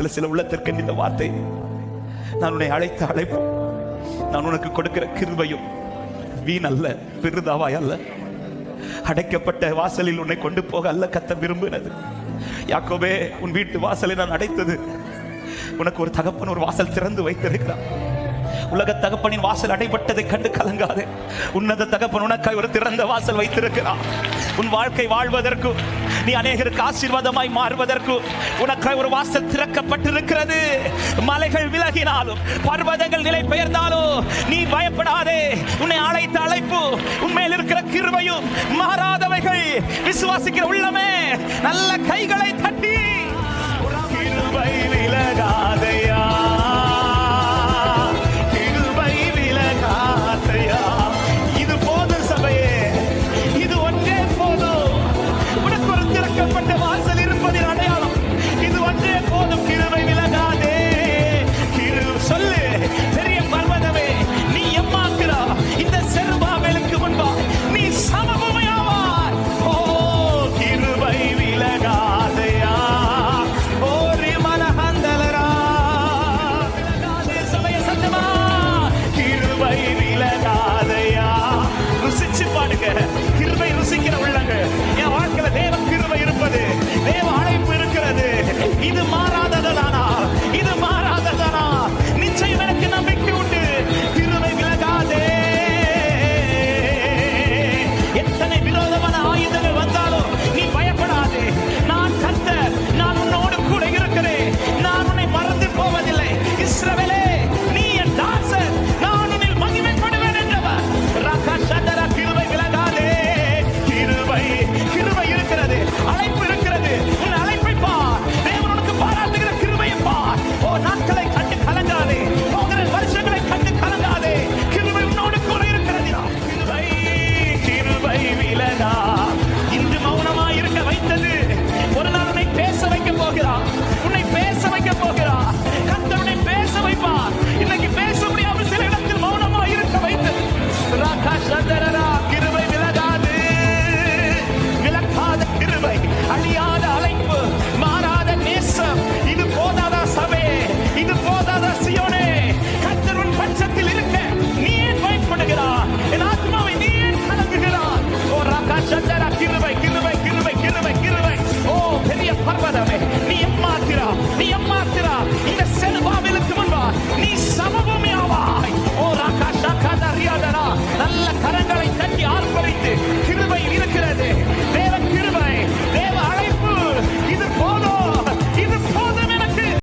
சில உள்ளத்திற்கு இந்த வார்த்தை, நான் உன்னை அழைத்த அழைப்பு, நான் உனக்கு கொடுக்கிற கிருபையும் வீண் அல்ல, விருதாவாய் அல்ல, அடைக்கப்பட்ட வாசலில் உன்னை கொண்டு போக அல்ல கர்த்தர் விரும்பினது. யாக்கோபே, உன் வீட்டு வாசலை நான் அடைத்தது, உனக்கு ஒரு தகப்பன் ஒரு வாசல் திறந்து வைத்திருக்கிறார். உலக தகப்பனின் வாசல் அடைபட்டதை கண்டு கலங்காதே. உன்னத தகப்பன் உனக்காய் ஒரு திறந்த வாசல் வைத்திருக்கிறார். உன் வாழ்க்கை வாழ்வதற்கு, நீ அநேகருக்கு ஆசீர்வாதமாய் மாறுவதற்கு உனக்காய் ஒரு வாசல் திறக்கப்பட்டிருக்கிறது. மலைகள் விலகினாலும், பர்வதங்கள் நிலை பெயர்ந்தாலும் நீ பயப்படாதே. உன்னை அழைத்த அழைப்பு, உன்மேல் இருக்கிற கிருபையும் மாறாதவைகள். விசுவாசிக்கிற உள்ளமே நல்ல கைகளை தட்டி, கிருபை விலகாதையா, இது போதும் சபையே, இது ஒன்றே போதும். உனக்கு ஒரு திறக்கப்பட்ட வாசல் இருப்பதின் அடையாளம் இது ஒன்றே போதும். கிருபை விலகாதே. சொல்லு, பெரிய பர்வதமே, நீ எம்மாக்குறா, இந்த செருபாபேலுக்கு முன்பா நீ சமபூமியாவாய். ஓ, கிருபை விலகாதையா, ஓ ரிமனஹந்தலரா, விலகாதே சபைய சத்தமா, கிருபை விலகாதையா. ருசிச்சு பாடுங்க, கிருபை ருசிக்கிற உள்ளங்க. என் வாழ்க்கையில தேவ கிருபை இருப்பது, தேவ அழைப்பு இருக்கிறது. இது மாறாததானா, இது மாறாததானா, நிச்சயம் எனக்கு நம்பிக்கை உண்டு. கிருபை விலகாதே. எத்தனை விரோதமான ஆயுதங்கள் வந்தாலும் நீ பயப்படாதே. நான் கர்த்தர், நான் உன்னோடு கூட இருக்கிறேன். நான் உன்னை மறந்து போவதில்லை. இஸ்ரவேலே, நீ என் தாசன், நான் உன்னில் மகிமைப்படுவேன் என்றவர். ரகஷதர, கிருபை விலகாதே. கிருபை, கிருபை இருக்கிறது, அழைப்பு இருக்கிறது. உன் அழைப்பை பார், தேவன் உனக்கு பாராட்டுகிற கிருபையை பார். ஓ, நாட்களை கண்டு கலங்காதே, போகிற வருஷங்களை கண்டு கலங்காதே. கிருபை உன்னோடு கூட இருக்கிறது. கிருபை, கிருபை விலகா. இன்று மௌனமாய் இருக்க வைத்தது, ஒரு நாள் உன்னை பேச வைக்க போகிறார். உன்னை பேச வைக்க போகிறார். கர்த்தர் உன்னை பேச வைப்பார். இன்னைக்கு பேச முடியாமல் சில இடத்தில் மௌனமாய் இருக்க வைத்தது. ரகஷதரா, கிருபை விலகாது. விலகாத கிருபை, அழியாத அழைப்பு, மாறாத நேசம். இது போதாதா சபையே, இது போதாதா சியோனே? கர்த்தர் உன் பட்சத்தில் இருக்க நீ ஏன் பயப்படுகிறார்? என் ஆத்மாவை நீ ஏன் கலங்குகிறார்? ஓ ரகஷதரா, கிருபை, கிருபை, கிருபை, கிருபை, கிருபை. ஓ பெரிய பர்வதமே, நீ எம்மாத்திரா, நீ எம்மாத்திரா.